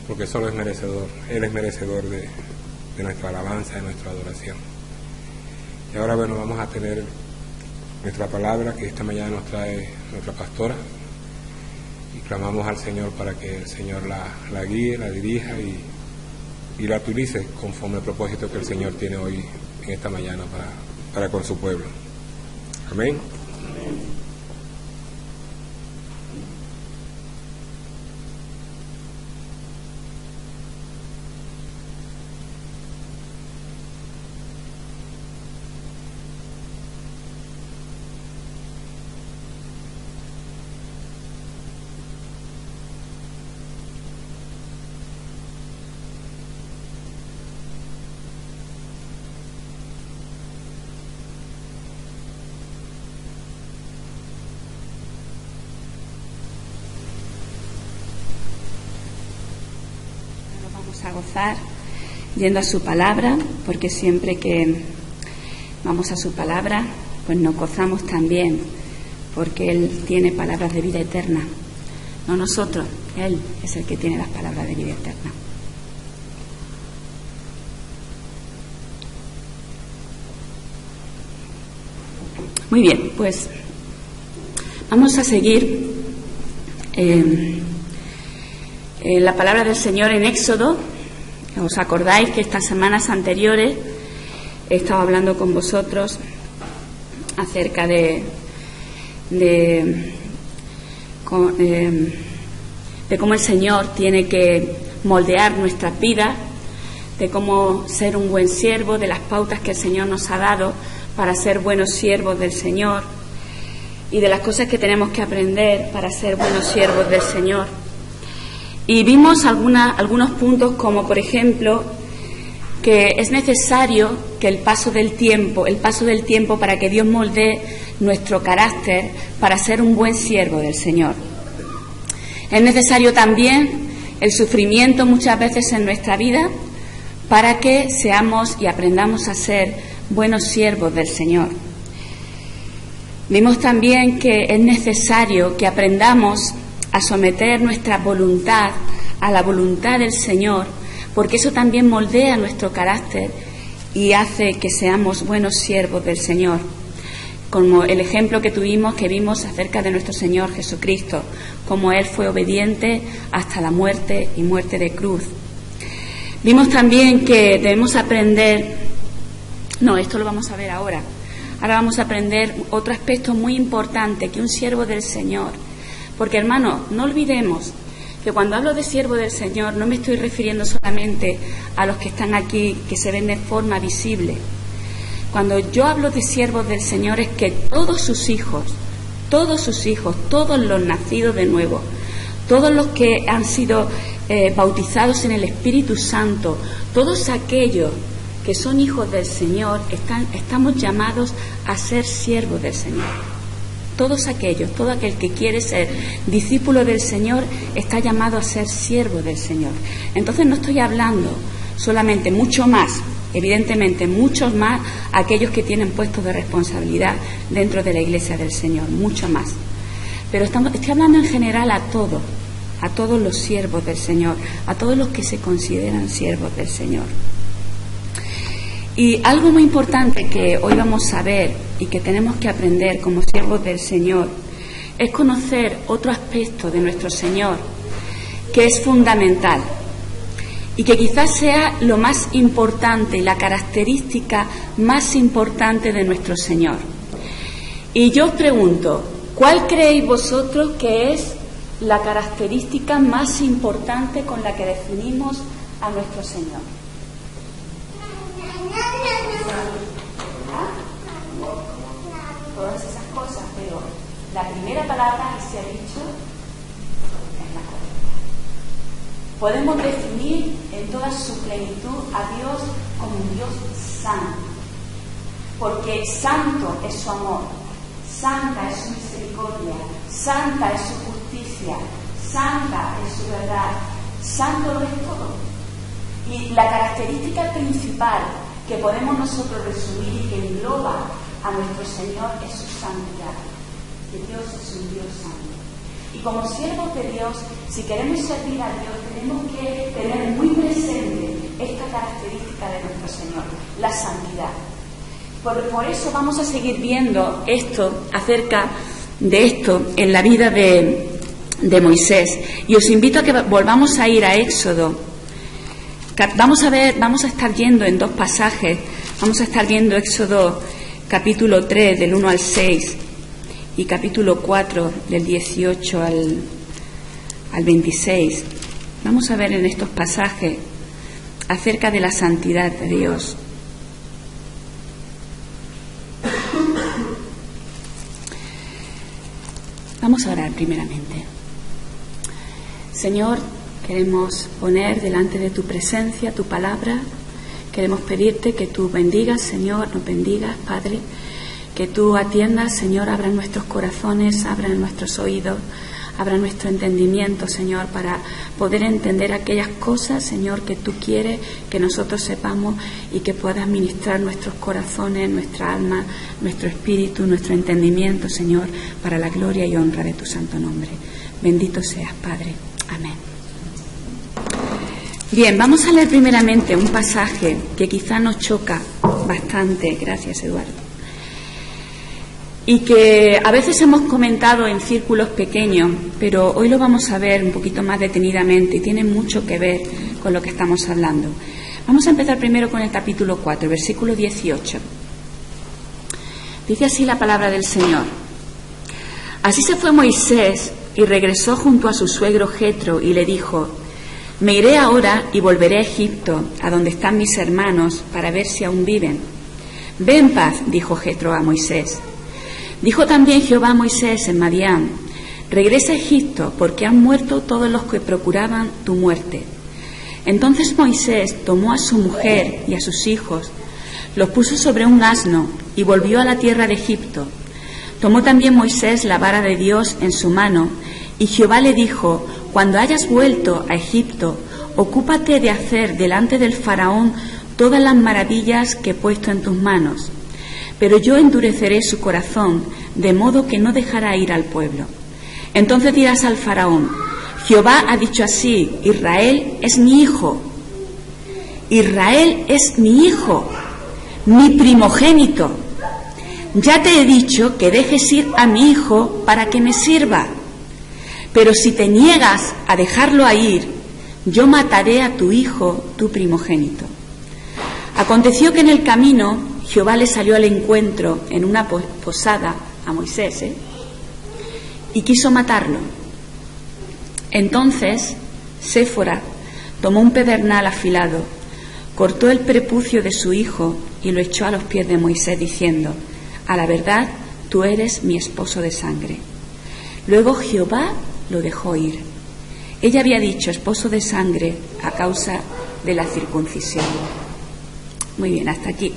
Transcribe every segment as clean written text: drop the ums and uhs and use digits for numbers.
porque solo es merecedor. Él es merecedor de nuestra alabanza, de nuestra adoración. Y ahora, bueno, vamos a tener nuestra palabra que esta mañana nos trae nuestra pastora, y clamamos al Señor para que el Señor la guíe, la dirija y la utilice conforme al propósito que el Señor tiene hoy en esta mañana para con su pueblo. Amén. A gozar yendo a su palabra, porque siempre que vamos a su palabra pues nos gozamos también, porque Él tiene palabras de vida eterna, no nosotros, Él es el que tiene las palabras de vida eterna. Muy bien, pues vamos a seguir la palabra del Señor en Éxodo. ¿Os acordáis que estas semanas anteriores he estado hablando con vosotros acerca de cómo el Señor tiene que moldear nuestras vidas, de cómo ser un buen siervo, de las pautas que el Señor nos ha dado para ser buenos siervos del Señor y de las cosas que tenemos que aprender para ser buenos siervos del Señor? Y vimos algunos puntos, como por ejemplo que es necesario que el paso del tiempo para que Dios moldee nuestro carácter para ser un buen siervo del Señor. Es necesario también el sufrimiento muchas veces en nuestra vida para que seamos y aprendamos a ser buenos siervos del Señor. Vimos también que es necesario que aprendamos a someter nuestra voluntad a la voluntad del Señor, porque eso también moldea nuestro carácter y hace que seamos buenos siervos del Señor, como el ejemplo que vimos acerca de nuestro Señor Jesucristo, como Él fue obediente hasta la muerte y muerte de cruz. Vimos también que debemos aprender, esto lo vamos a ver ahora vamos a aprender otro aspecto muy importante, que un siervo del Señor. Porque, hermanos, no olvidemos que cuando hablo de siervo del Señor no me estoy refiriendo solamente a los que están aquí, que se ven de forma visible. Cuando yo hablo de siervos del Señor es que todos sus hijos, todos los nacidos de nuevo, todos los que han sido bautizados en el Espíritu Santo, todos aquellos que son hijos del Señor, estamos llamados a ser siervos del Señor. Todo aquel que quiere ser discípulo del Señor está llamado a ser siervo del Señor. Entonces no estoy hablando solamente, mucho más, evidentemente muchos más aquellos que tienen puestos de responsabilidad dentro de la Iglesia del Señor, mucho más. Pero estoy hablando en general a todos los siervos del Señor, a todos los que se consideran siervos del Señor. Y algo muy importante que hoy vamos a ver y que tenemos que aprender como siervos del Señor es conocer otro aspecto de nuestro Señor que es fundamental y que quizás sea lo más importante y la característica más importante de nuestro Señor. Y yo os pregunto, ¿cuál creéis vosotros que es la característica más importante con la que definimos a nuestro Señor? Todas esas cosas, pero la primera palabra que se ha dicho es la correcta. Podemos definir en toda su plenitud a Dios como un Dios santo, porque santo es su amor, santa es su misericordia, santa es su justicia, santa es su verdad, santo lo es todo. Y la característica principal que podemos nosotros resumir y que engloba a nuestro Señor es su santidad, que Dios es un Dios santo. Y como siervos de Dios, si queremos servir a Dios, tenemos que tener muy presente esta característica de nuestro Señor, la santidad. Por eso vamos a seguir viendo acerca de esto en la vida de Moisés. Y os invito a que volvamos a ir a Éxodo. Vamos a estar yendo en dos pasajes. Vamos a estar viendo Éxodo capítulo 3 del 1 al 6 y capítulo 4 del 18 al 26. Vamos a ver en estos pasajes acerca de la santidad de Dios. Vamos a orar primeramente. Señor, queremos poner delante de tu presencia tu palabra. Queremos pedirte que tú bendigas, Señor, nos bendigas, Padre. Que tú atiendas, Señor, abra nuestros corazones, abra nuestros oídos, abra nuestro entendimiento, Señor, para poder entender aquellas cosas, Señor, que tú quieres que nosotros sepamos y que puedas ministrar nuestros corazones, nuestra alma, nuestro espíritu, nuestro entendimiento, Señor, para la gloria y honra de tu santo nombre. Bendito seas, Padre. Amén. Bien, vamos a leer primeramente un pasaje que quizá nos choca bastante. Gracias, Eduardo. Y que a veces hemos comentado en círculos pequeños, pero hoy lo vamos a ver un poquito más detenidamente y tiene mucho que ver con lo que estamos hablando. Vamos a empezar primero con el capítulo 4, versículo 18. Dice así la palabra del Señor. Así se fue Moisés y regresó junto a su suegro Jetro y le dijo: me iré ahora y volveré a Egipto, a donde están mis hermanos, para ver si aún viven. Ve en paz, dijo Jetro a Moisés. Dijo también Jehová a Moisés en Madián: regresa a Egipto, porque han muerto todos los que procuraban tu muerte. Entonces Moisés tomó a su mujer y a sus hijos, los puso sobre un asno y volvió a la tierra de Egipto. Tomó también Moisés la vara de Dios en su mano, y Jehová le dijo: cuando hayas vuelto a Egipto, ocúpate de hacer delante del faraón todas las maravillas que he puesto en tus manos. Pero yo endureceré su corazón, de modo que no dejará ir al pueblo. Entonces dirás al faraón: Jehová ha dicho así: Israel es mi hijo. Israel es mi hijo, mi primogénito. Ya te he dicho que dejes ir a mi hijo para que me sirva. Pero si te niegas a dejarlo ir, yo mataré a tu hijo, tu primogénito. Aconteció que en el camino Jehová le salió al encuentro en una posada a Moisés, y quiso matarlo. Entonces Séfora tomó un pedernal afilado, cortó el prepucio de su hijo y lo echó a los pies de Moisés, diciendo: a la verdad, tú eres mi esposo de sangre. Luego Jehová lo dejó ir. Ella había dicho esposo de sangre a causa de la circuncisión. Muy bien, hasta aquí.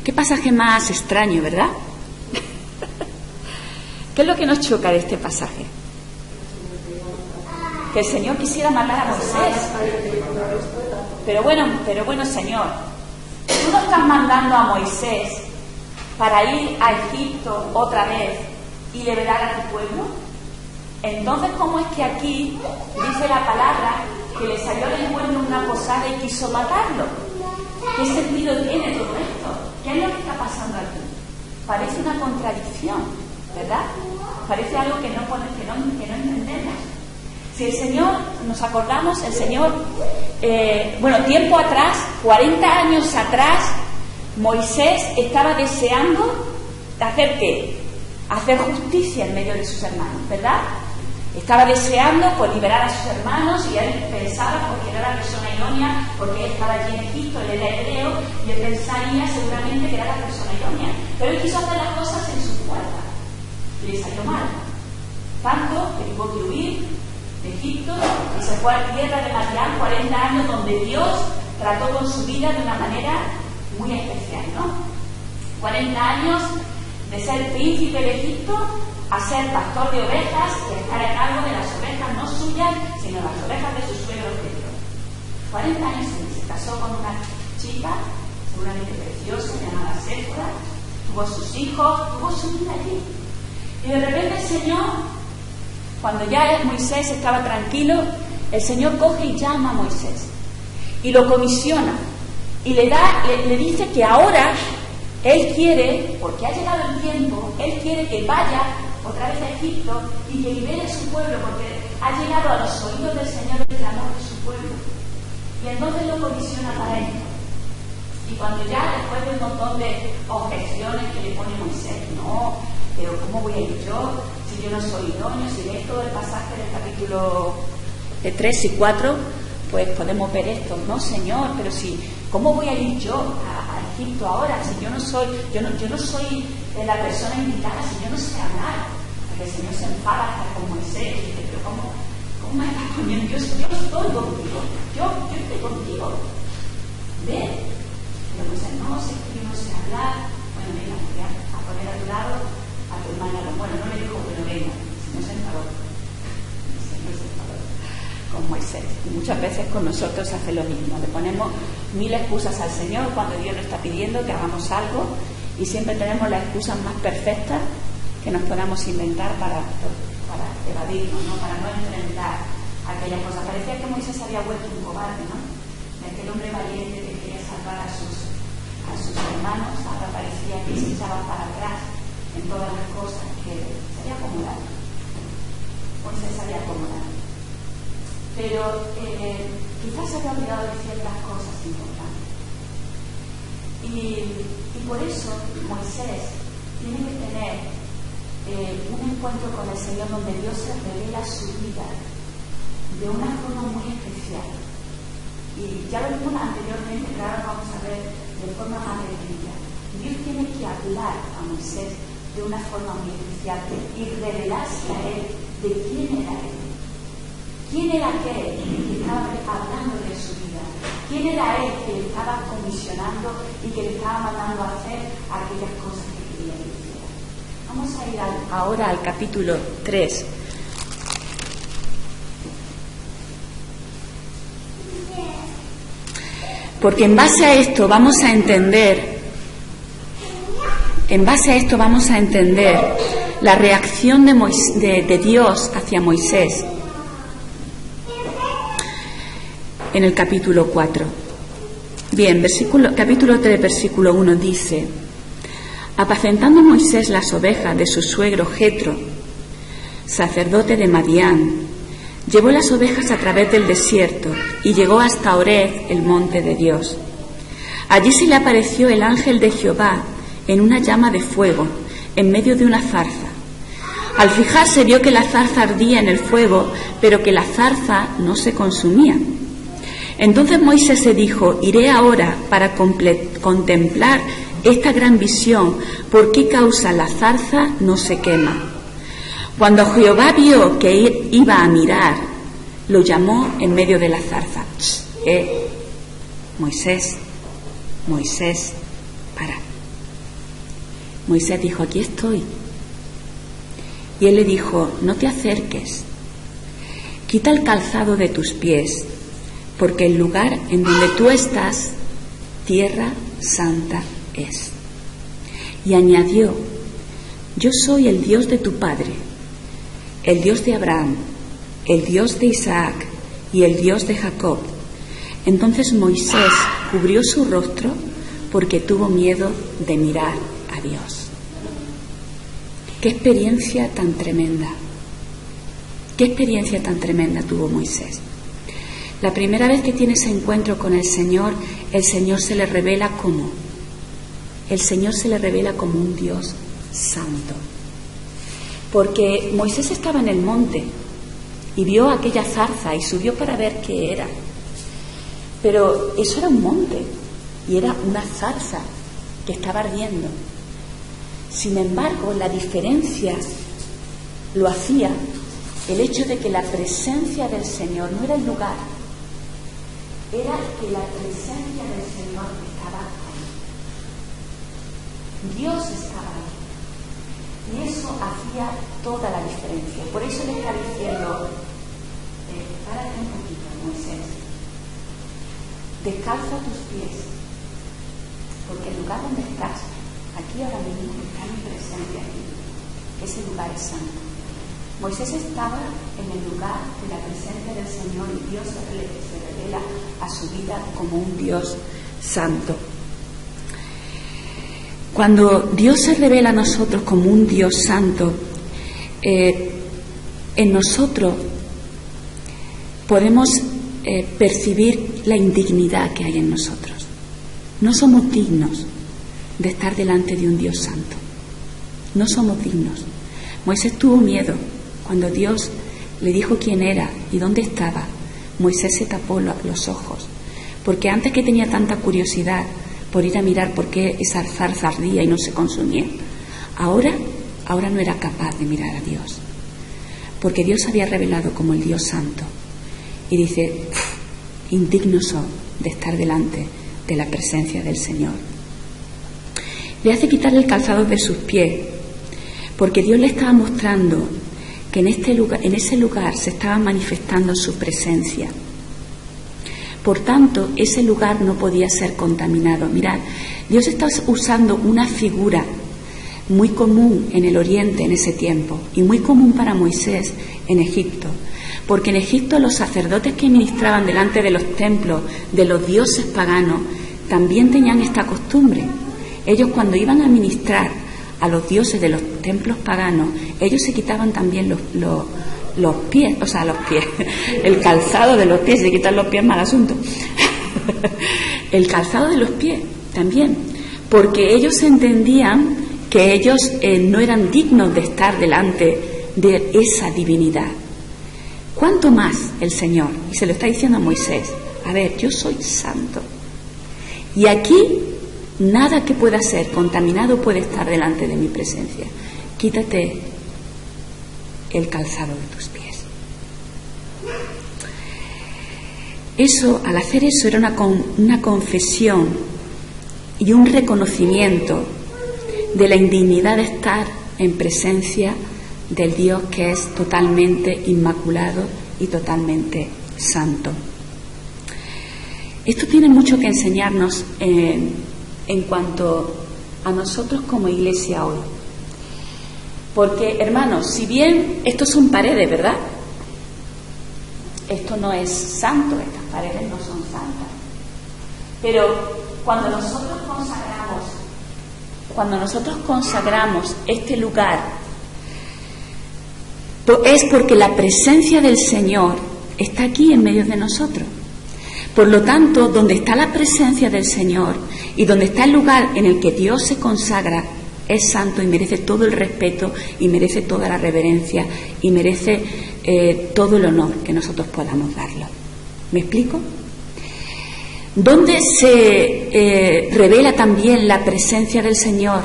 Qué pasaje más extraño, ¿verdad? ¿Qué es lo que nos choca de este pasaje? Que el Señor quisiera matar a Moisés. Pero bueno, Señor, tú no estás mandando a Moisés para ir a Egipto otra vez y liberar a tu pueblo. Entonces, ¿cómo es que aquí dice la palabra que le salió al encuentro en una posada y quiso matarlo? ¿Qué sentido tiene todo esto? ¿Qué es lo que está pasando aquí? Parece una contradicción, ¿verdad? Parece algo que no entendemos. Si el Señor, nos acordamos, el Señor, tiempo atrás, 40 años atrás, Moisés estaba deseando hacer ¿qué? Hacer justicia en medio de sus hermanos, ¿verdad? Estaba deseando liberar a sus hermanos, y él pensaba, porque era la persona idónea, porque él estaba allí en Egipto, él era hebreo, y él pensaría seguramente que era la persona idónea. Pero él quiso hacer las cosas en su fuerza y le salió mal. Tanto que tuvo que huir de Egipto y se fue a la tierra de Madián, 40 años, donde Dios trató con su vida de una manera muy especial, ¿no? 40 años de ser príncipe de Egipto a ser pastor de ovejas y a estar a cargo de las ovejas no suyas, sino las ovejas de su suegro Jetro. 40 años se casó con una chica seguramente preciosa llamada Séfora, tuvo sus hijos, tuvo su vida allí. Y de repente el Señor Cuando ya Moisés estaba tranquilo, el Señor coge y llama a Moisés y lo comisiona y le dice que ahora Él quiere, porque ha llegado el tiempo, Él quiere que vaya otra vez a Egipto y que libere a su pueblo, porque ha llegado a los oídos del Señor el clamor de su pueblo. Y entonces lo comisiona para esto. Y cuando ya, después de un montón de objeciones que le pone Moisés, no, pero ¿cómo voy a ir yo? Si yo no soy idóneo, si lees todo el pasaje del capítulo 3 y 4, pues podemos ver esto. No, Señor, pero si, ¿cómo voy a ir yo a Egipto ahora? Si yo no soy la persona indicada, si yo no sé hablar. Porque el Señor se enfada hasta con Moisés y dice, pero ¿cómo me estás poniendo? Yo estoy contigo, yo estoy contigo. Ve. Pero Moisés, no, si es que yo no sé hablar. Bueno, venga, voy a poner a tu lado a tu hermana. Bueno, no le dijo, pero venga, si no se enfadó. El Señor se enfadó con Moisés. Y muchas veces con nosotros hace lo mismo. Le ponemos 1000 excusas al Señor cuando Dios nos está pidiendo que hagamos algo y siempre tenemos las excusas más perfectas que nos podamos inventar para evadirnos, ¿no? Para no enfrentar aquellas cosas. Parecía que Moisés había vuelto un cobarde, ¿no? De aquel hombre valiente que quería salvar a sus hermanos, ahora parecía que se echaba para atrás en todas las cosas, que se había acomodado. Moisés se había acomodado. Pero quizás se había olvidado de ciertas cosas importantes. Y por eso Moisés tiene que tener un encuentro con el Señor donde Dios se revela su vida de una forma muy especial. Y ya lo vimos anteriormente, pero ahora vamos a ver de forma más detallada. Dios tiene que hablar a Moisés de una forma muy especial y revelarse a él de quién era él. ¿Quién era aquel que estaba hablando de su vida? ¿Quién era él que le estaba comisionando y que le estaba mandando a hacer aquellas cosas que quería que hiciera? Vamos a ir ahora al capítulo 3. Porque en base a esto vamos a entender la reacción de Dios hacia Moisés. En el capítulo 4. Bien, capítulo 3, versículo 1 dice: apacentando Moisés las ovejas de su suegro Jetro, sacerdote de Madián, llevó las ovejas a través del desierto y llegó hasta Horeb, el monte de Dios. Allí se le apareció el ángel de Jehová en una llama de fuego, en medio de una zarza. Al fijarse vio que la zarza ardía en el fuego, pero que la zarza no se consumía. Entonces Moisés se dijo: iré ahora para contemplar esta gran visión, ¿por qué causa la zarza no se quema? Cuando Jehová vio que iba a mirar, lo llamó en medio de la zarza: Moisés, Moisés, para. Moisés dijo: aquí estoy. Y él le dijo: no te acerques, quita el calzado de tus pies, porque el lugar en donde tú estás, tierra santa es. Y añadió: yo soy el Dios de tu padre, el Dios de Abraham, el Dios de Isaac y el Dios de Jacob. Entonces Moisés cubrió su rostro porque tuvo miedo de mirar a Dios. ¡Qué experiencia tan tremenda! ¡Qué experiencia tan tremenda tuvo Moisés! La primera vez que tiene ese encuentro con el Señor se le revela como. El Señor se le revela como un Dios santo. Porque Moisés estaba en el monte y vio aquella zarza y subió para ver qué era. Pero eso era un monte y era una zarza que estaba ardiendo. Sin embargo, la diferencia lo hacía el hecho de que la presencia del Señor no era el lugar, era que la presencia del Señor estaba ahí. Dios estaba ahí. Y eso hacía toda la diferencia. Por eso le está diciendo: párate un poquito, Moisés. Descalza tus pies. Porque el lugar donde estás, aquí ahora mismo, está mi presencia aquí. Ese lugar es santo. Moisés estaba en el lugar de la presencia del Señor y Dios se revela a su vida como un Dios santo. Cuando Dios se revela a nosotros como un Dios santo, en nosotros podemos percibir la indignidad que hay en nosotros. No somos dignos de estar delante de un Dios santo. No somos dignos. Moisés tuvo miedo cuando Dios le dijo quién era y dónde estaba. Moisés se tapó los ojos, porque antes que tenía tanta curiosidad por ir a mirar por qué esa zarza ardía y no se consumía, ahora no era capaz de mirar a Dios, porque Dios se había revelado como el Dios santo. Y dice, indigno soy de estar delante de la presencia del Señor. Le hace quitar el calzado de sus pies, porque Dios le estaba mostrando que en ese lugar se estaba manifestando su presencia. Por tanto, ese lugar no podía ser contaminado. Mirad, Dios está usando una figura muy común en el Oriente en ese tiempo y muy común para Moisés en Egipto, porque en Egipto los sacerdotes que ministraban delante de los templos de los dioses paganos también tenían esta costumbre. Ellos, cuando iban a ministrar a los dioses de los templos paganos, ellos se quitaban también los pies, el calzado de los pies. Se quitan los pies, mal asunto. El calzado de los pies también, porque ellos entendían que ellos no eran dignos de estar delante de esa divinidad. ¿Cuánto más el Señor? Y se lo está diciendo a Moisés. A ver, yo soy santo. Y aquí nada que pueda ser contaminado puede estar delante de mi presencia. Quítate el calzado de tus pies. Eso, al hacer eso, era una confesión y un reconocimiento de la indignidad de estar en presencia del Dios que es totalmente inmaculado y totalmente santo. Esto tiene mucho que enseñarnos en cuanto a nosotros como iglesia hoy. Porque, hermanos, si bien estos son paredes, ¿verdad? Esto no es santo, estas paredes no son santas. Pero cuando nosotros consagramos este lugar, es porque la presencia del Señor está aquí en medio de nosotros. Por lo tanto, donde está la presencia del Señor y donde está el lugar en el que Dios se consagra, es santo y merece todo el respeto y merece toda la reverencia y merece todo el honor que nosotros podamos darlo. ¿Me explico? ¿Dónde se revela también la presencia del Señor?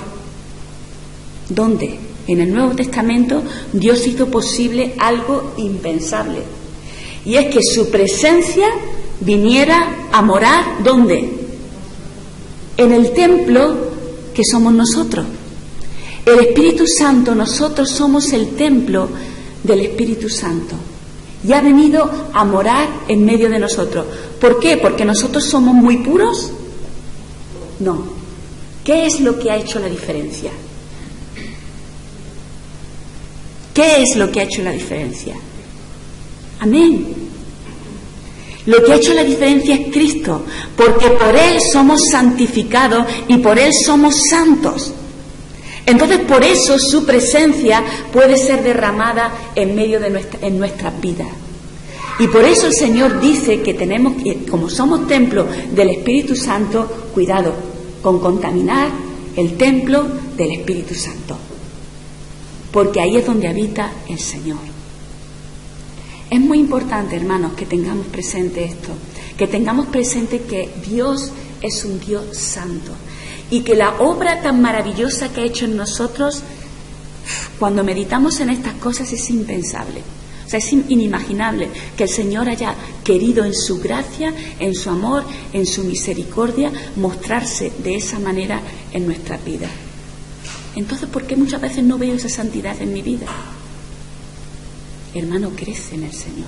¿Dónde? En el Nuevo Testamento Dios hizo posible algo impensable, y es que su presencia viniera a morar, ¿dónde? En el templo que somos nosotros. El Espíritu Santo, nosotros somos el templo del Espíritu Santo, y ha venido a morar en medio de nosotros. ¿Por qué? ¿Porque nosotros somos muy puros? No. ¿Qué es lo que ha hecho la diferencia? ¿Qué es lo que ha hecho la diferencia? Amén. Lo que ha hecho la diferencia es Cristo, porque por Él somos santificados y por Él somos santos. Entonces, por eso su presencia puede ser derramada en medio de nuestras vidas. Y por eso el Señor dice que tenemos que, como somos templo del Espíritu Santo, cuidado con contaminar el templo del Espíritu Santo, porque ahí es donde habita el Señor. Es muy importante, hermanos, que tengamos presente esto, que tengamos presente que Dios es un Dios santo y que la obra tan maravillosa que ha hecho en nosotros, cuando meditamos en estas cosas, es impensable. O sea, es inimaginable que el Señor haya querido en su gracia, en su amor, en su misericordia, mostrarse de esa manera en nuestras vidas. Entonces, ¿por qué muchas veces no veo esa santidad en mi vida? Hermano, crece en el Señor.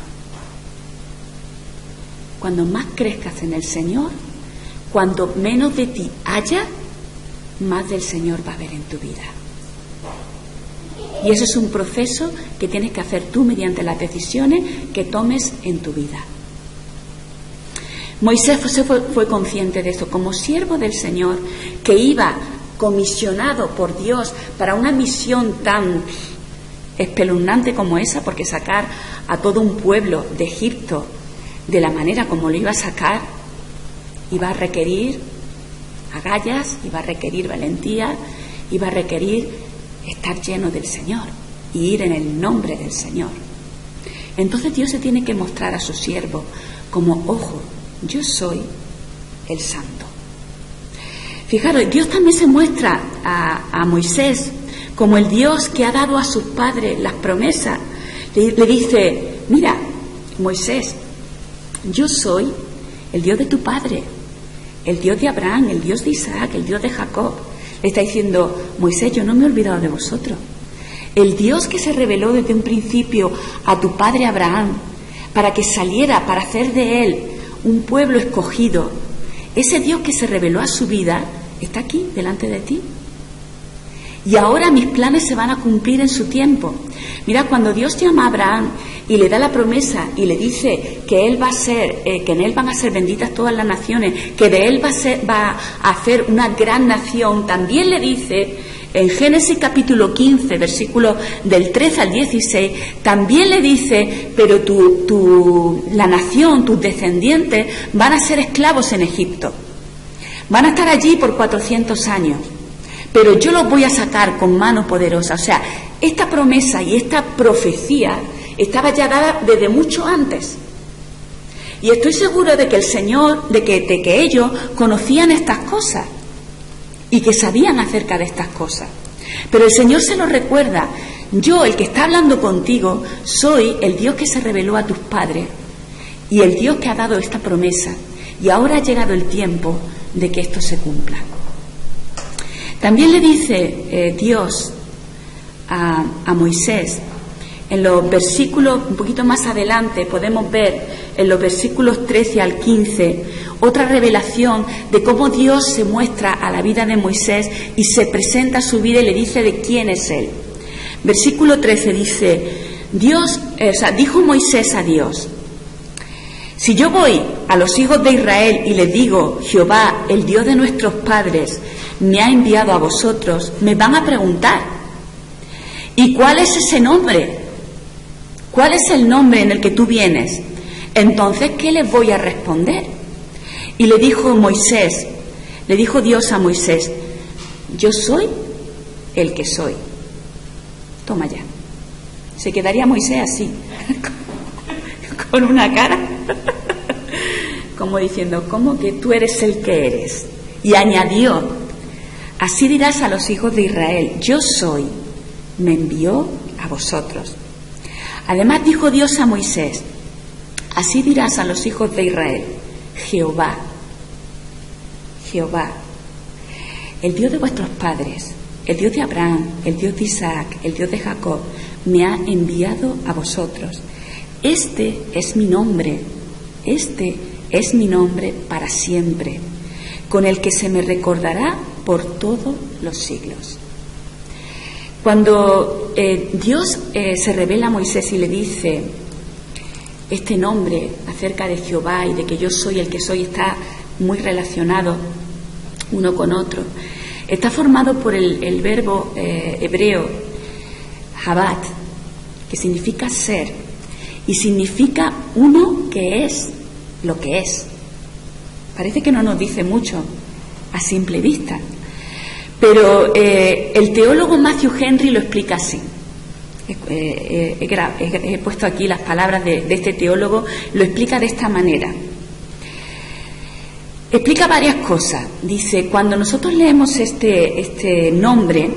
Cuando más crezcas en el Señor, cuando menos de ti haya, más del Señor va a haber en tu vida. Y eso es un proceso que tienes que hacer tú mediante las decisiones que tomes en tu vida. Moisés fue consciente de esto, como siervo del Señor, que iba comisionado por Dios para una misión tan espeluznante como esa, porque sacar a todo un pueblo de Egipto de la manera como lo iba a sacar, iba a requerir agallas, iba a requerir valentía, iba a requerir estar lleno del Señor y ir en el nombre del Señor. Entonces Dios se tiene que mostrar a su siervo como, ojo, yo soy el Santo. Fijaros, Dios también se muestra a Moisés como el Dios que ha dado a sus padres las promesas. Le dice, mira, Moisés, yo soy el Dios de tu padre, el Dios de Abraham, el Dios de Isaac, el Dios de Jacob. Le está diciendo, Moisés, yo no me he olvidado de vosotros. El Dios que se reveló desde un principio a tu padre Abraham para que saliera, para hacer de él un pueblo escogido, ese Dios que se reveló a su vida está aquí, delante de ti. Y ahora mis planes se van a cumplir en su tiempo. Mira, cuando Dios llama a Abraham y le da la promesa y le dice que él va a ser, que en él van a ser benditas todas las naciones, que de él va a hacer una gran nación, también le dice en Génesis capítulo 15, versículos del 13 al 16, también le dice, pero la nación, tus descendientes, van a ser esclavos en Egipto. Van a estar allí por 400 años. Pero yo los voy a sacar con mano poderosa. O sea, esta promesa y esta profecía estaba ya dada desde mucho antes. Y estoy seguro de que el Señor, de que ellos conocían estas cosas y que sabían acerca de estas cosas. Pero el Señor se lo recuerda. Yo, el que está hablando contigo, soy el Dios que se reveló a tus padres y el Dios que ha dado esta promesa. Y ahora ha llegado el tiempo de que esto se cumpla. También le dice Dios a Moisés, en los versículos, un poquito más adelante, podemos ver en los versículos 13 al 15, otra revelación de cómo Dios se muestra a la vida de Moisés y se presenta a su vida y le dice de quién es él. Versículo 13 dice, dijo Moisés a Dios, si yo voy a los hijos de Israel y les digo, Jehová, el Dios de nuestros padres, me ha enviado a vosotros, me van a preguntar, ¿y cuál es ese nombre? ¿Cuál es el nombre en el que tú vienes? Entonces, ¿qué les voy a responder? Y le dijo Dios a Moisés, yo soy el que soy. Toma ya. Se quedaría Moisés así, con una cara, como diciendo, ¿cómo que tú eres el que eres? Y añadió, así dirás a los hijos de Israel, yo soy, me envió a vosotros. Además dijo Dios a Moisés, así dirás a los hijos de Israel, Jehová, el Dios de vuestros padres, el Dios de Abraham, el Dios de Isaac, el Dios de Jacob, me ha enviado a vosotros. Este es mi nombre para siempre, con el que se me recordará por todos los siglos. Cuando Dios se revela a Moisés y le dice este nombre acerca de Jehová y de que yo soy el que soy, está muy relacionado uno con otro. Está formado por el verbo hebreo Habat, que significa ser, y significa uno que es lo que es. Parece que no nos dice mucho a simple vista, pero el teólogo Matthew Henry lo explica así. He puesto aquí las palabras de este teólogo, lo explica de esta manera. Explica varias cosas. Dice, cuando nosotros leemos este nombre,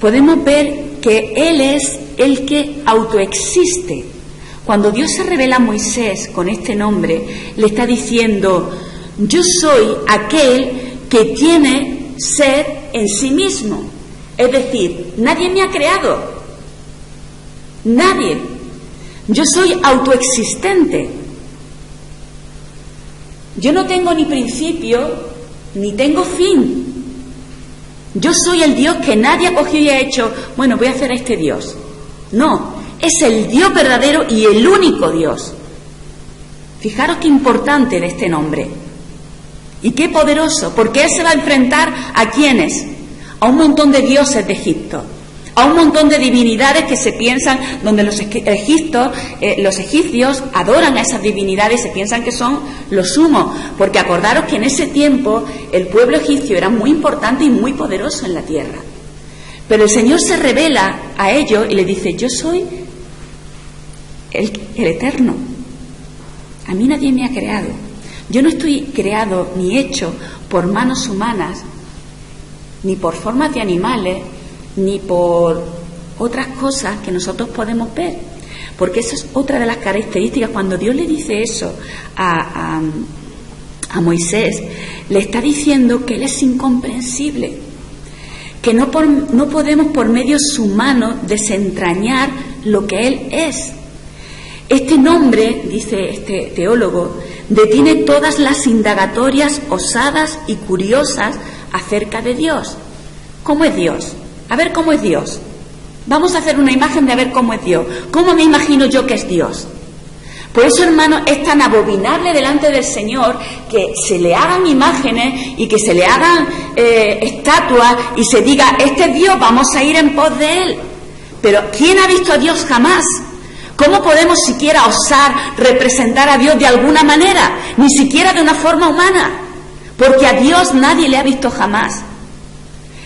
podemos ver que Él es el que autoexiste. Cuando Dios se revela a Moisés con este nombre, le está diciendo, yo soy aquel que tiene ser en sí mismo. Es decir, nadie me ha creado. Nadie. Yo soy autoexistente. Yo no tengo ni principio ni tengo fin. Yo soy el Dios que nadie ha cogido y ha hecho, bueno, voy a hacer a este Dios. No, es el Dios verdadero y el único Dios. Fijaros qué importante de este nombre. Y qué poderoso, porque Él se va a enfrentar ¿a quiénes? A un montón de dioses de Egipto, a un montón de divinidades que se piensan, donde los egipcios adoran a esas divinidades y se piensan que son los sumos, porque acordaros que en ese tiempo el pueblo egipcio era muy importante y muy poderoso en la tierra. Pero el Señor se revela a ellos y les dice, yo soy el Eterno. A mí nadie me ha creado. Yo no estoy creado ni hecho por manos humanas, ni por formas de animales, ni por otras cosas que nosotros podemos ver. Porque esa es otra de las características. Cuando Dios le dice eso a Moisés, le está diciendo que Él es incomprensible, que no podemos por medios humanos desentrañar lo que Él es. Este nombre, dice este teólogo, detiene todas las indagatorias osadas y curiosas acerca de Dios. ¿Cómo es Dios? A ver cómo es Dios. Vamos a hacer una imagen de a ver cómo es Dios. ¿Cómo me imagino yo que es Dios? Por eso, hermano, es tan abominable delante del Señor que se le hagan imágenes y que se le hagan estatuas y se diga, este es Dios, vamos a ir en pos de Él. Pero ¿quién ha visto a Dios jamás? ¿Cómo podemos siquiera osar representar a Dios de alguna manera? Ni siquiera de una forma humana. Porque a Dios nadie le ha visto jamás.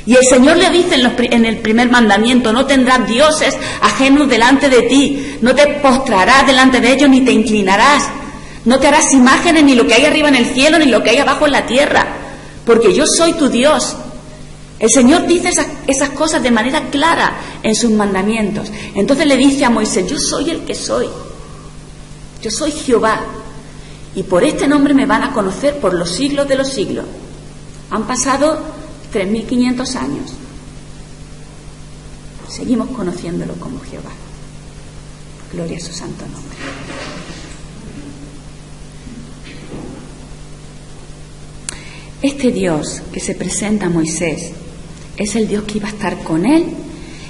Y el Señor le dice en el primer mandamiento, no tendrás dioses ajenos delante de ti, no te postrarás delante de ellos ni te inclinarás, no te harás imágenes ni lo que hay arriba en el cielo ni lo que hay abajo en la tierra, porque yo soy tu Dios. El Señor dice esas cosas de manera clara en sus mandamientos. Entonces le dice a Moisés, yo soy el que soy, yo soy Jehová, y por este nombre me van a conocer por los siglos de los siglos. Han pasado 3.500 años. Seguimos conociéndolo como Jehová. Gloria a su santo nombre. Este Dios que se presenta a Moisés es el Dios que iba a estar con él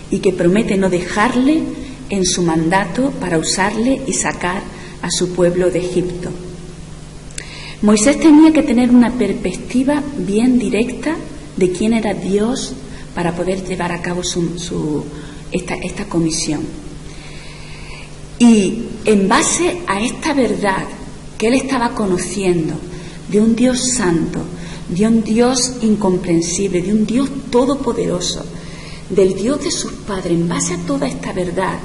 y que promete no dejarle en su mandato para usarle y sacar a su pueblo de Egipto. Moisés tenía que tener una perspectiva bien directa de quién era Dios para poder llevar a cabo esta comisión. Y en base a esta verdad que él estaba conociendo de un Dios santo, de un Dios incomprensible, de un Dios todopoderoso, del Dios de sus padres, en base a toda esta verdad,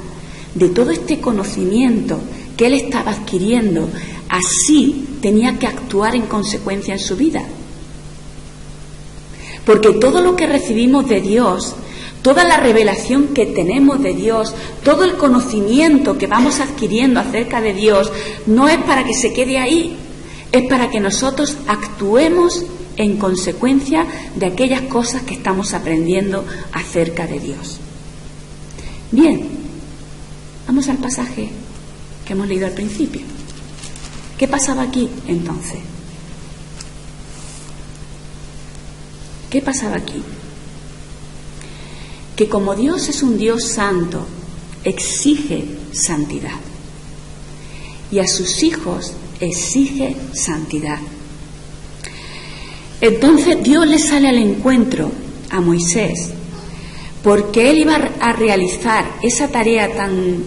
de todo este conocimiento que él estaba adquiriendo, así tenía que actuar en consecuencia en su vida. Porque todo lo que recibimos de Dios, toda la revelación que tenemos de Dios, todo el conocimiento que vamos adquiriendo acerca de Dios, no es para que se quede ahí, es para que nosotros actuemos en consecuencia de aquellas cosas que estamos aprendiendo acerca de Dios. Bien, vamos al pasaje que hemos leído al principio. ¿Qué pasaba aquí entonces? ¿Qué pasaba aquí? Que como Dios es un Dios santo, exige santidad. Y a sus hijos exige santidad. Entonces Dios le sale al encuentro a Moisés, porque él iba a realizar esa tarea tan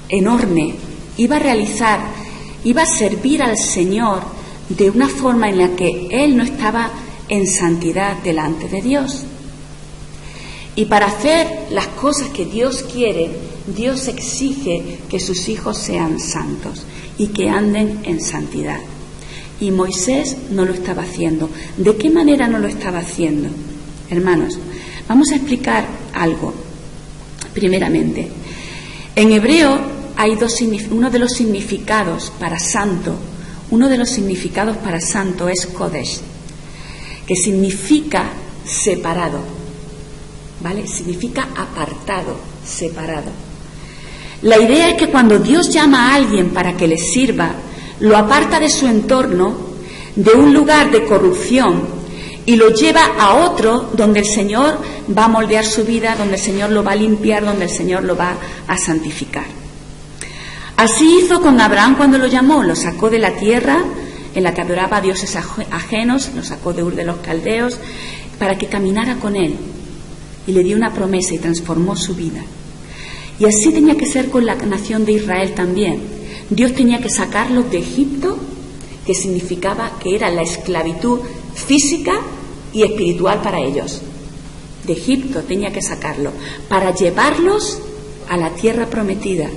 enorme, iba a servir al Señor de una forma en la que él no estaba en santidad delante de Dios. Y para hacer las cosas que Dios quiere, Dios exige que sus hijos sean santos y que anden en santidad. Y Moisés no lo estaba haciendo. ¿De qué manera no lo estaba haciendo? Hermanos, vamos a explicar algo. Primeramente, en hebreo hay uno de los significados para santo. Uno de los significados para santo es Kodesh, que significa separado, ¿vale? Significa apartado, separado. La idea es que cuando Dios llama a alguien para que le sirva, lo aparta de su entorno, de un lugar de corrupción, y lo lleva a otro donde el Señor va a moldear su vida, donde el Señor lo va a limpiar, donde el Señor lo va a santificar. Así hizo con Abraham cuando lo llamó, lo sacó de la tierra en la que adoraba a dioses ajenos, lo sacó de Ur de los Caldeos, para que caminara con él, y le dio una promesa y transformó su vida. Y así tenía que ser con la nación de Israel también. Dios tenía que sacarlos de Egipto, que significaba que era la esclavitud física y espiritual para ellos. De Egipto tenía que sacarlos para llevarlos a la tierra prometida,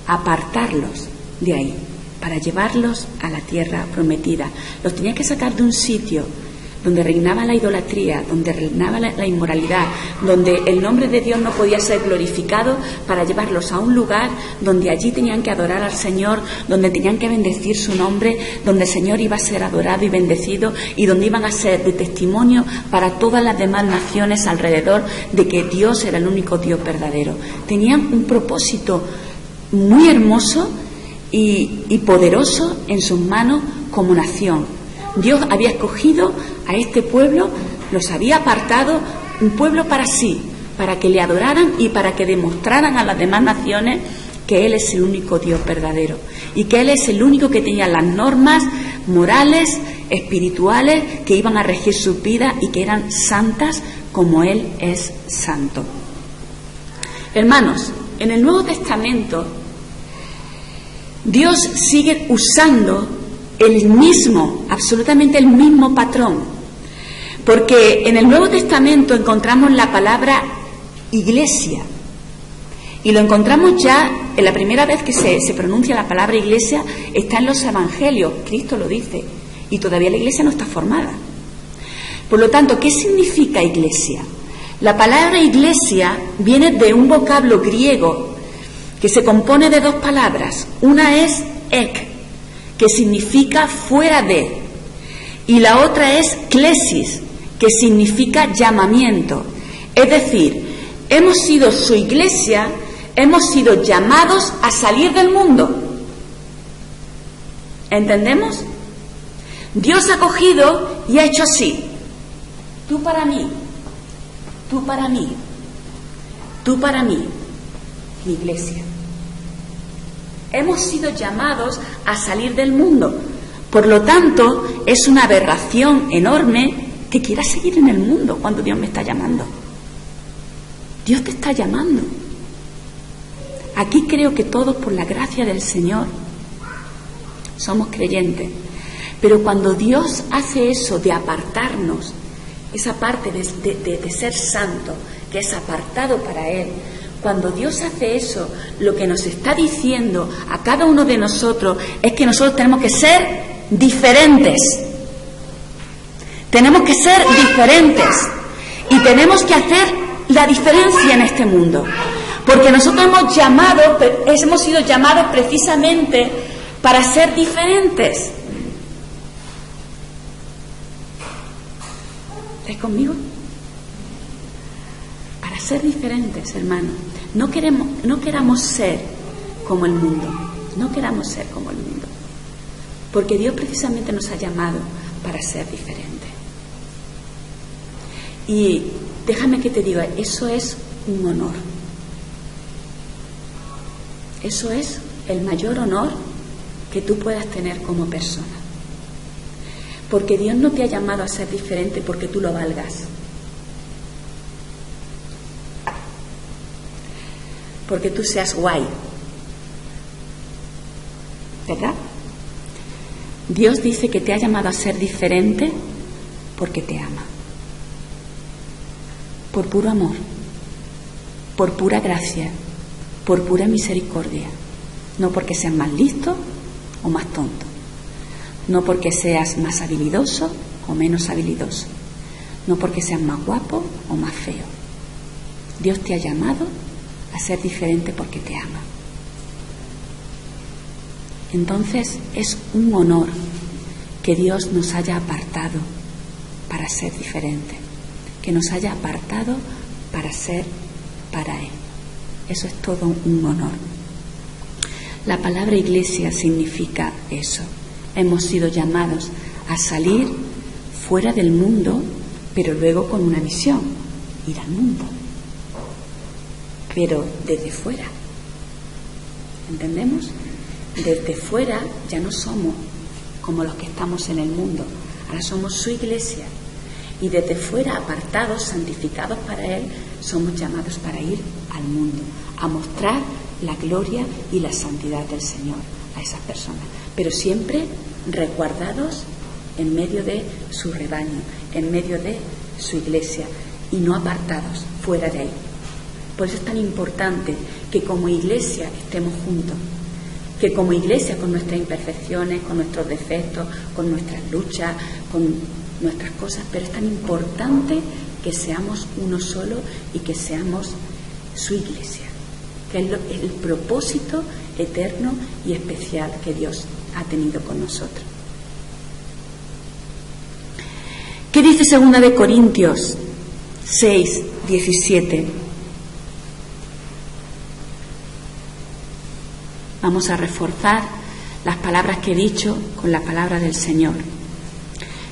apartarlos de ahí, para llevarlos a la tierra prometida. Los tenía que sacar de un sitio donde reinaba la idolatría, donde reinaba la inmoralidad, donde el nombre de Dios no podía ser glorificado, para llevarlos a un lugar donde allí tenían que adorar al Señor, donde tenían que bendecir su nombre, donde el Señor iba a ser adorado y bendecido, y donde iban a ser de testimonio para todas las demás naciones alrededor de que Dios era el único Dios verdadero. Tenían un propósito muy hermoso y poderoso en sus manos como nación. Dios había escogido a este pueblo, los había apartado, un pueblo para sí, para que le adoraran y para que demostraran a las demás naciones que Él es el único Dios verdadero y que Él es el único que tenía las normas morales, espirituales, que iban a regir sus vidas y que eran santas como Él es santo. Hermanos, en el Nuevo Testamento Dios sigue usando el mismo, absolutamente el mismo patrón, porque en el Nuevo Testamento encontramos la palabra iglesia, y lo encontramos ya en la primera vez que se pronuncia la palabra iglesia, está en los evangelios, Cristo lo dice, y todavía la iglesia no está formada. Por lo tanto, ¿qué significa iglesia? La palabra iglesia viene de un vocablo griego que se compone de dos palabras. Una es ek, que significa fuera de, y la otra es klesis, que significa llamamiento. Es decir, hemos sido su iglesia, hemos sido llamados a salir del mundo. ¿Entendemos? Dios ha cogido y ha hecho así: tú para mí, tú para mí, tú para mí, mi iglesia. Hemos sido llamados a salir del mundo. Por lo tanto, es una aberración enorme que quieras seguir en el mundo cuando Dios me está llamando. Dios te está llamando. Aquí creo que todos, por la gracia del Señor, somos creyentes. Pero cuando Dios hace eso de apartarnos, esa parte de ser santo, que es apartado para Él, cuando Dios hace eso, lo que nos está diciendo a cada uno de nosotros es que nosotros tenemos que ser diferentes. Tenemos que ser diferentes y tenemos que hacer la diferencia en este mundo, porque nosotros hemos sido llamados precisamente para ser diferentes. ¿Estáis conmigo? Para ser diferentes, hermanos. No queramos ser como el mundo. No queramos ser como el mundo. Porque Dios precisamente nos ha llamado para ser diferentes. Y déjame que te diga, eso es un honor. Eso es el mayor honor que tú puedas tener como persona. Porque Dios no te ha llamado a ser diferente porque tú lo valgas. Porque tú seas guay. ¿Verdad? Dios dice que te ha llamado a ser diferente porque te ama. Por puro amor, por pura gracia, por pura misericordia. No porque seas más listo o más tonto. No porque seas más habilidoso o menos habilidoso. No porque seas más guapo o más feo. Dios te ha llamado a ser diferente porque te ama. Entonces es un honor que Dios nos haya apartado para ser diferente, que nos haya apartado para ser para Él. Eso es todo un honor. La palabra iglesia significa eso. Hemos sido llamados a salir fuera del mundo, pero luego con una misión, ir al mundo, pero desde fuera. ¿Entendemos? Desde fuera ya no somos como los que estamos en el mundo, ahora somos su iglesia, y desde fuera, apartados, santificados para Él, somos llamados para ir al mundo, a mostrar la gloria y la santidad del Señor a esas personas, pero siempre resguardados en medio de su rebaño, en medio de su iglesia, y no apartados fuera de ahí. Por eso es tan importante que como iglesia estemos juntos, que como iglesia, con nuestras imperfecciones, con nuestros defectos, con nuestras luchas, con nuestras cosas, pero es tan importante que seamos uno solo y que seamos su iglesia, que es el propósito eterno y especial que Dios ha tenido con nosotros. ¿Qué dice 2 de Corintios 6, 17? Vamos a reforzar las palabras que he dicho con la palabra del Señor.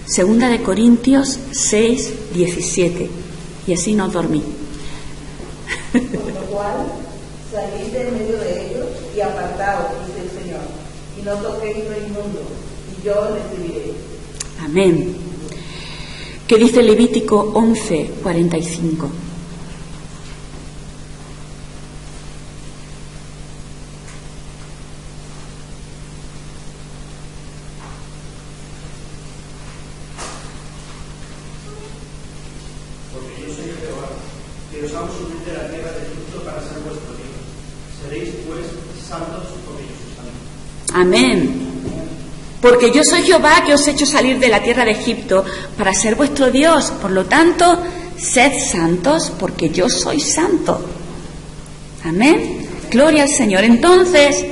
2 de Corintios 6, 17. Y así no dormí. Por lo cual, salid de en medio de ellos y apartaos, dice el Señor, y no toquéis lo inmundo, y yo recibiré. Amén. ¿Qué dice Levítico 11, 45? Amén. Porque yo soy Jehová que os he hecho salir de la tierra de Egipto para ser vuestro Dios. Por lo tanto, sed santos porque yo soy santo. Amén. Gloria al Señor. Entonces,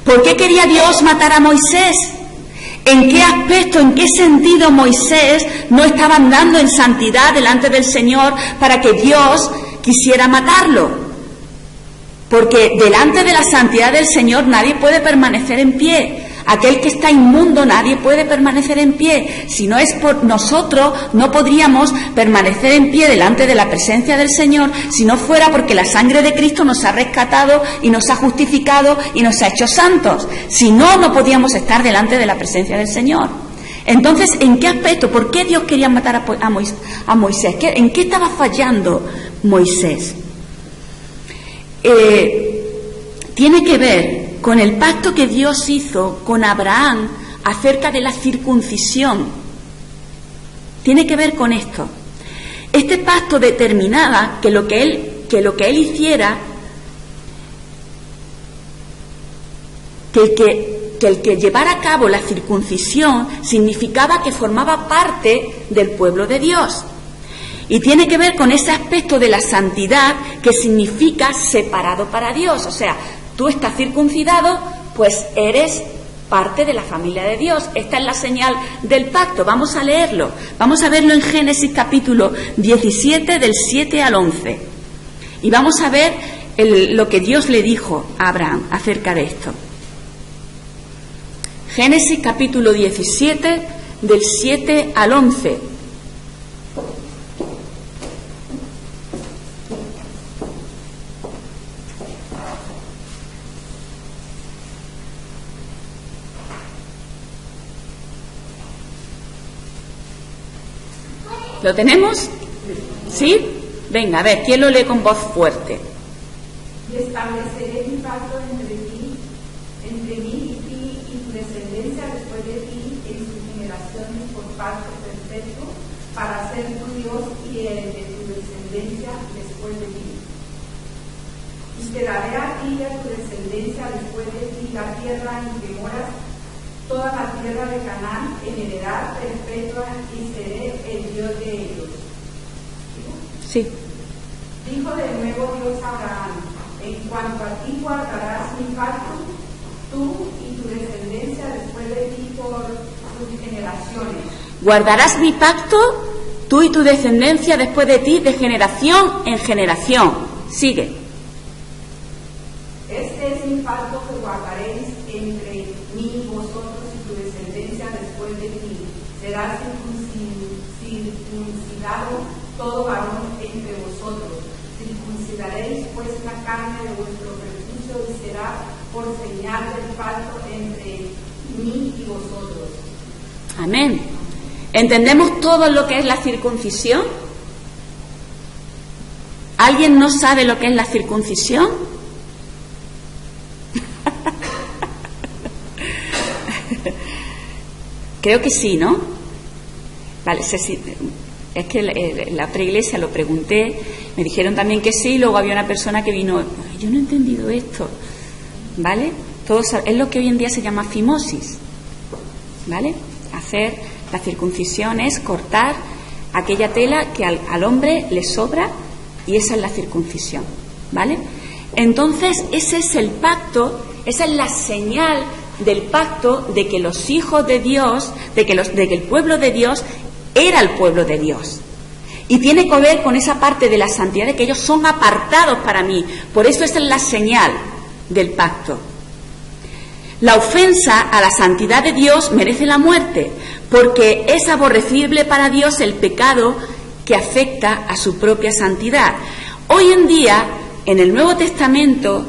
¿por qué quería Dios matar a Moisés? ¿En qué aspecto, en qué sentido Moisés no estaba andando en santidad delante del Señor para que Dios quisiera matarlo? Porque delante de la santidad del Señor nadie puede permanecer en pie. Aquel que está inmundo nadie puede permanecer en pie. Si no es por nosotros, no podríamos permanecer en pie delante de la presencia del Señor si no fuera porque la sangre de Cristo nos ha rescatado y nos ha justificado y nos ha hecho santos. Si no, no podíamos estar delante de la presencia del Señor. Entonces, ¿en qué aspecto? ¿Por qué Dios quería matar a Moisés? ¿En qué estaba fallando Moisés? Tiene que ver con el pacto que Dios hizo con Abraham acerca de la circuncisión. Tiene que ver con esto. Este pacto determinaba que lo que él hiciera, que el que llevara a cabo la circuncisión significaba que formaba parte del pueblo de Dios. Y tiene que ver con ese aspecto de la santidad que significa separado para Dios. O sea, tú estás circuncidado, pues eres parte de la familia de Dios. Esta es la señal del pacto. Vamos a leerlo. Vamos a verlo en Génesis capítulo 17 del 7 al 11. Y vamos a ver lo que Dios le dijo a Abraham acerca de esto. Génesis capítulo 17 del 7 al 11. ¿Lo tenemos? ¿Sí? Venga, a ver, ¿quién lo lee con voz fuerte? Y estableceré mi pacto entre mí y ti y tu descendencia después de ti en sus generaciones por pacto perfecto, para ser tu Dios y el de tu descendencia después de ti. Y te daré a ti y a tu descendencia después de ti la tierra en que moras, toda la tierra de Canaán en heredad perpetua, y seré el Dios de ellos. Sí. Dijo de nuevo Dios a Abraham: en cuanto a ti guardarás mi pacto, tú y tu descendencia después de ti por tus generaciones. Guardarás mi pacto, tú y tu descendencia después de ti, de generación en generación. Sigue. Este es mi pacto que guardaréis entre mí y vosotros y tu descendencia después de ti, será circuncidado todo varón entre vosotros. Circuncidaréis pues la carne de vuestro prepucio y será por señal del pacto entre mí y vosotros. Amén. ¿Entendemos todo lo que es la circuncisión? ¿Alguien no sabe lo que es la circuncisión? Creo que sí, ¿no? Vale, es que en la otra iglesia lo pregunté, me dijeron también que sí, luego había una persona que vino, yo no he entendido esto, ¿vale? Es lo que hoy en día se llama fimosis, ¿vale? Hacer la circuncisión es cortar aquella tela que al hombre le sobra, y esa es la circuncisión, ¿vale? Entonces, ese es el pacto, esa es la señal del pacto de que los hijos de Dios, de que el pueblo de Dios era el pueblo de Dios. Y tiene que ver con esa parte de la santidad, de que ellos son apartados para mí. Por eso esa es la señal del pacto. La ofensa a la santidad de Dios merece la muerte, porque es aborrecible para Dios el pecado que afecta a su propia santidad. Hoy en día, en el Nuevo Testamento,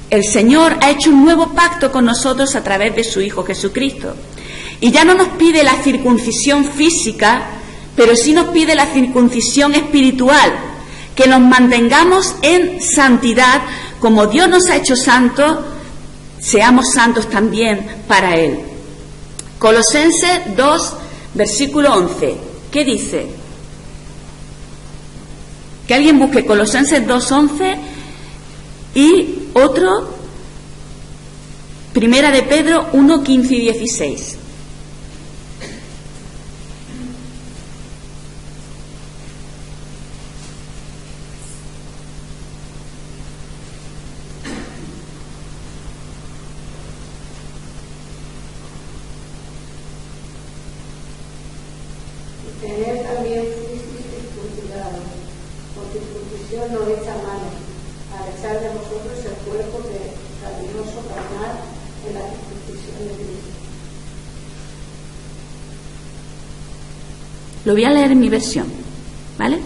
el Señor ha hecho un nuevo pacto con nosotros a través de su Hijo Jesucristo. Y ya no nos pide la circuncisión física, pero sí nos pide la circuncisión espiritual, que nos mantengamos en santidad, como Dios nos ha hecho santos, seamos santos también para Él. Colosenses 2, versículo 11. ¿Qué dice? Que alguien busque Colosenses 2:11 y otro, Primera de Pedro 1:15 y 16. Tener también fuisteis circuncidados, con circuncisión no hecha a mano, al echar de vosotros el cuerpo cavernoso carnal en la circuncisión de Cristo. Lo voy a leer en mi versión, ¿vale?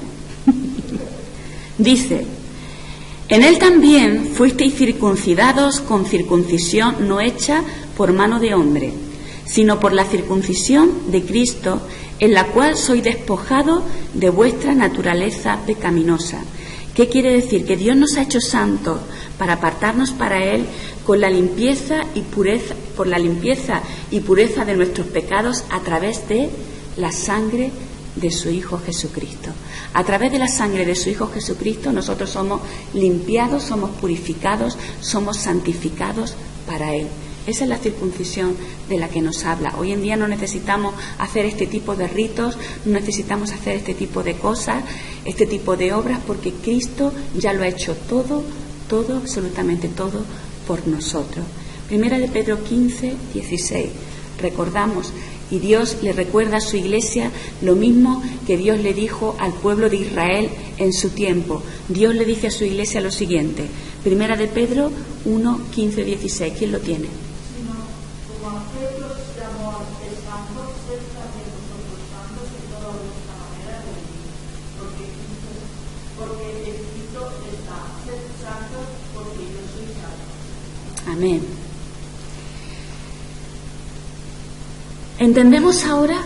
Dice: en él también fuisteis circuncidados con circuncisión no hecha por mano de hombre, sino por la circuncisión de Cristo, en la cual sois despojados de vuestra naturaleza pecaminosa. ¿Qué quiere decir? Que Dios nos ha hecho santos para apartarnos para Él con la limpieza y pureza, por la limpieza y pureza de nuestros pecados a través de la sangre de su Hijo Jesucristo. A través de la sangre de su Hijo Jesucristo nosotros somos limpiados, somos purificados, somos santificados para Él. Esa es la circuncisión de la que nos habla. Hoy en día no necesitamos hacer este tipo de ritos, no necesitamos hacer este tipo de cosas, este tipo de obras, porque Cristo ya lo ha hecho todo, absolutamente todo por nosotros. Primera de Pedro 15:16. Recordamos, y Dios le recuerda a su iglesia lo mismo que Dios le dijo al pueblo de Israel en su tiempo. Dios le dice a su iglesia lo siguiente. Primera de Pedro 1:15-16. ¿Quién lo tiene? Amén. ¿Entendemos ahora?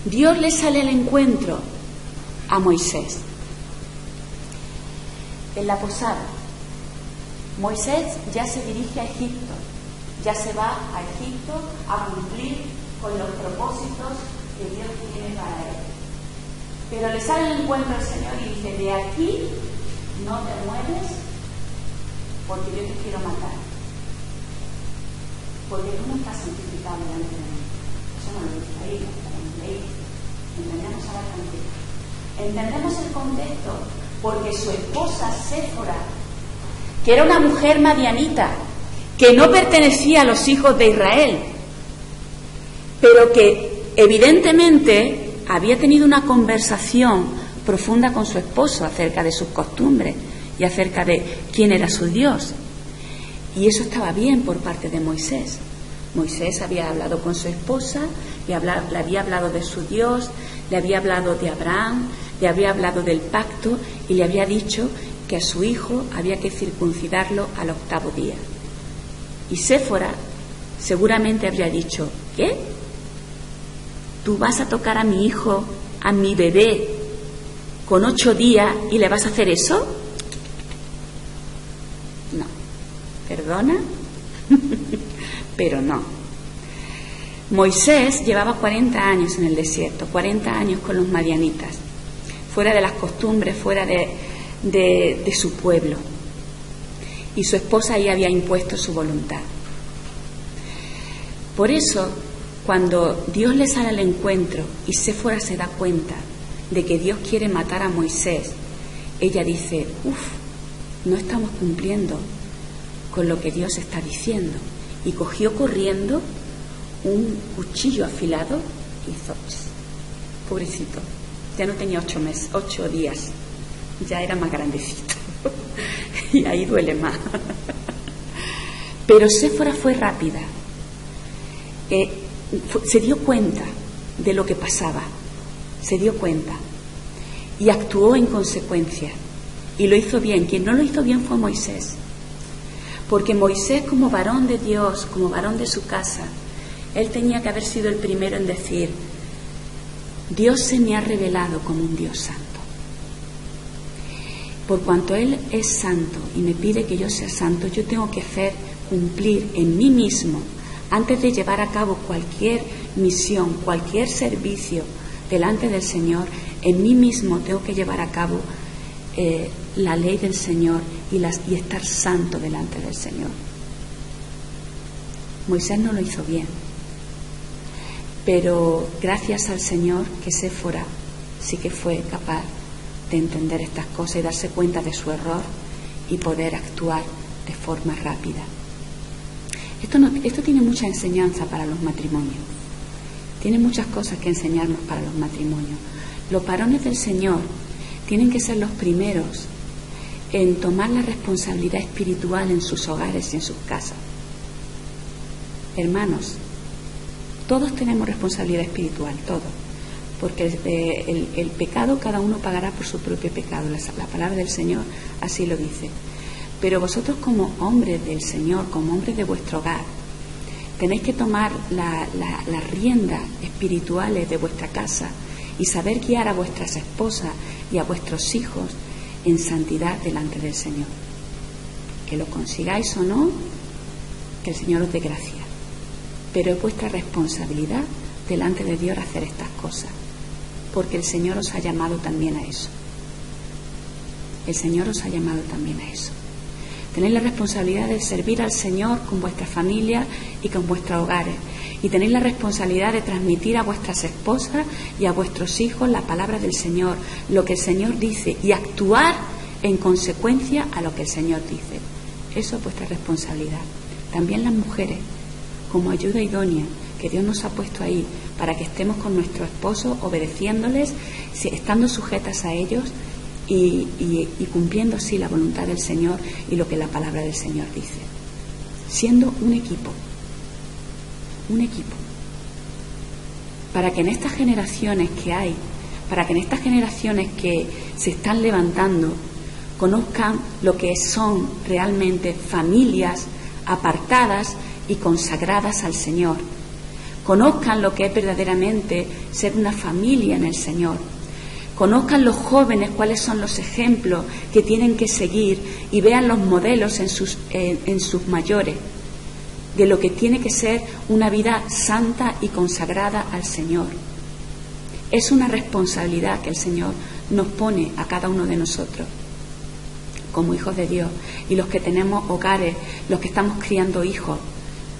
Dios le sale al encuentro a Moisés en la posada. Moisés ya se dirige a Egipto, ya se va a Egipto a cumplir con los propósitos que Dios tiene para él. Pero le sale al encuentro al Señor y dice: de aquí no te mueves, porque yo te quiero matar, porque tú no estás santificado delante de mí. Eso no lo dice ahí, lo leí. Entendemos ahora el contexto. Entendemos el contexto porque su esposa Séfora, que era una mujer madianita, que no pertenecía a los hijos de Israel, pero que evidentemente había tenido una conversación profunda con su esposo acerca de sus costumbres y acerca de quién era su Dios. Y eso estaba bien por parte de Moisés, Moisés había hablado con su esposa, le había hablado de su Dios, le había hablado de Abraham, le había hablado del pacto y le había dicho que a su hijo había que circuncidarlo al 8º día. Y Séfora seguramente habría dicho: ¿qué? ¿Tú vas a tocar a mi hijo, a mi bebé, con 8 días y le vas a hacer eso? No. ¿Perdona? Pero no. Moisés llevaba 40 años en el desierto, 40 años con los madianitas, fuera de las costumbres, fuera de su pueblo. Y su esposa ahí había impuesto su voluntad. Por eso, cuando Dios le sale al encuentro y Séfora se da cuenta de que Dios quiere matar a Moisés, ella dice: no estamos cumpliendo con lo que Dios está diciendo. Y cogió corriendo un cuchillo afilado y hizo: pobrecito, ya no tenía 8 días, ya era más grandecito. Y ahí duele más. Pero Séfora fue rápida. Se dio cuenta de lo que pasaba, se dio cuenta y actuó en consecuencia, y lo hizo bien. Quien no lo hizo bien fue Moisés, porque Moisés, como varón de Dios, como varón de su casa, él tenía que haber sido el primero en decir: Dios se me ha revelado como un Dios santo. Por cuanto Él es santo y me pide que yo sea santo, yo tengo que hacer cumplir en mí mismo, antes de llevar a cabo cualquier misión, cualquier servicio delante del Señor, en mí mismo tengo que llevar a cabo la ley del Señor y estar santo delante del Señor. Moisés no lo hizo bien, pero gracias al Señor que Séfora sí que fue capaz de entender estas cosas y darse cuenta de su error y poder actuar de forma rápida. Esto tiene mucha enseñanza para los matrimonios. Tiene muchas cosas que enseñarnos para los matrimonios. Los varones del Señor tienen que ser los primeros en tomar la responsabilidad espiritual en sus hogares y en sus casas. Hermanos, todos tenemos responsabilidad espiritual, todos. Porque el pecado cada uno pagará por su propio pecado. La palabra del Señor así lo dice. Pero vosotros, como hombres del Señor, como hombres de vuestro hogar, tenéis que tomar las riendas espirituales de vuestra casa y saber guiar a vuestras esposas y a vuestros hijos en santidad delante del Señor. Que lo consigáis o no, que el Señor os dé gracia. Pero es vuestra responsabilidad delante de Dios hacer estas cosas, porque el Señor os ha llamado también a eso. El Señor os ha llamado también a eso. Tenéis la responsabilidad de servir al Señor con vuestra familia y con vuestros hogares. Y tenéis la responsabilidad de transmitir a vuestras esposas y a vuestros hijos la palabra del Señor, lo que el Señor dice, y actuar en consecuencia a lo que el Señor dice. Eso es vuestra responsabilidad. También las mujeres, como ayuda idónea, que Dios nos ha puesto ahí para que estemos con nuestros esposos, obedeciéndoles, estando sujetas a ellos y cumpliendo así la voluntad del Señor y lo que la palabra del Señor dice. Siendo un equipo. Para que en estas generaciones que hay, para que en estas generaciones que se están levantando, conozcan lo que son realmente familias apartadas y consagradas al Señor. Conozcan lo que es verdaderamente ser una familia en el Señor. Conozcan los jóvenes cuáles son los ejemplos que tienen que seguir y vean los modelos en sus mayores de lo que tiene que ser una vida santa y consagrada al Señor. Es una responsabilidad que el Señor nos pone a cada uno de nosotros como hijos de Dios, y los que tenemos hogares, los que estamos criando hijos,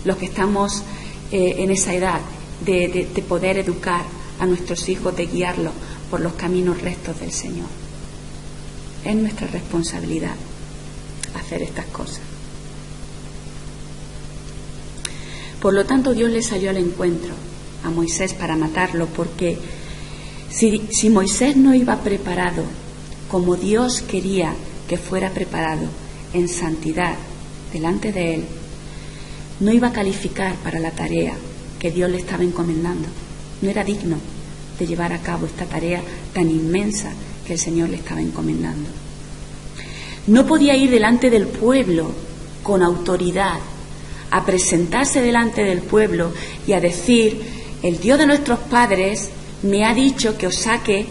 los que estamos en esa edad de poder educar a nuestros hijos, de guiarlos por los caminos rectos del Señor. Es nuestra responsabilidad hacer estas cosas. Por lo tanto, Dios le salió al encuentro a Moisés para matarlo, porque si Moisés no iba preparado como Dios quería que fuera preparado en santidad delante de él, no iba a calificar para la tarea que Dios le estaba encomendando. No era digno de llevar a cabo esta tarea tan inmensa que el Señor le estaba encomendando. No podía ir delante del pueblo con autoridad, a presentarse delante del pueblo y a decir: el Dios de nuestros padres me ha dicho que os saque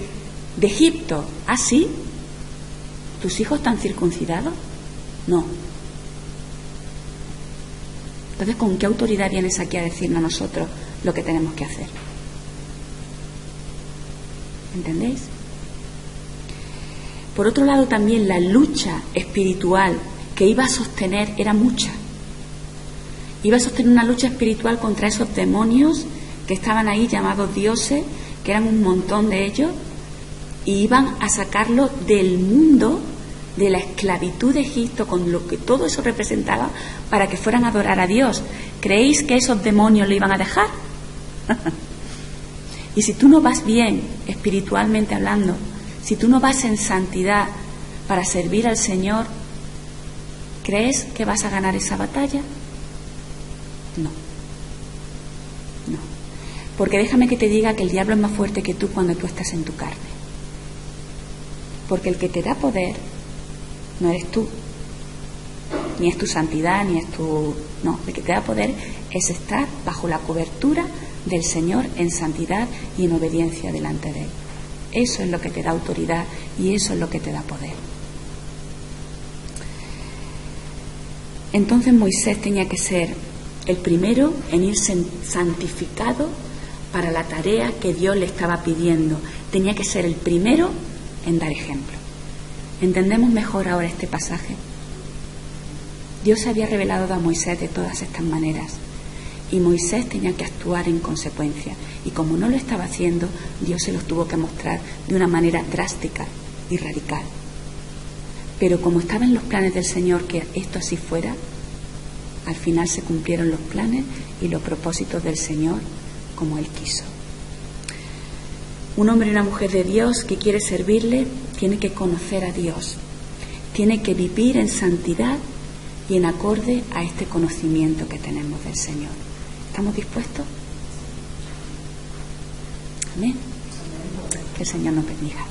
de Egipto. ¿Ah, sí? ¿Tus hijos están circuncidados? No. Entonces, ¿con qué autoridad vienes aquí a decirnos a nosotros lo que tenemos que hacer? ¿Entendéis? Por otro lado, también la lucha espiritual que iba a sostener era mucha. Iba a sostener una lucha espiritual contra esos demonios que estaban ahí llamados dioses, que eran un montón de ellos, y iban a sacarlo del mundo, de la esclavitud de Egipto, con lo que todo eso representaba, para que fueran a adorar a Dios. ¿Creéis que esos demonios lo iban a dejar? Y si tú no vas bien, espiritualmente hablando, si tú no vas en santidad para servir al Señor, ¿crees que vas a ganar esa batalla? No. No. Porque déjame que te diga que el diablo es más fuerte que tú cuando tú estás en tu carne. Porque el que te da poder no eres tú, ni es tu santidad, ni es tu... No, el que te da poder es estar bajo la cobertura del Señor en santidad y en obediencia delante de Él. Eso es lo que te da autoridad y eso es lo que te da poder. Entonces Moisés tenía que ser el primero en irse santificado para la tarea que Dios le estaba pidiendo. Tenía que ser el primero en dar ejemplo. ¿Entendemos mejor ahora este pasaje? Dios se había revelado a Moisés de todas estas maneras y Moisés tenía que actuar en consecuencia, y como no lo estaba haciendo, Dios se los tuvo que mostrar de una manera drástica y radical. Pero como estaba en los planes del Señor que esto así fuera, al final se cumplieron los planes y los propósitos del Señor como Él quiso. Un hombre y una mujer de Dios que quiere servirle tiene que conocer a Dios, tiene que vivir en santidad y en acorde a este conocimiento que tenemos del Señor. ¿Estamos dispuestos? Amén. Que el Señor nos bendiga.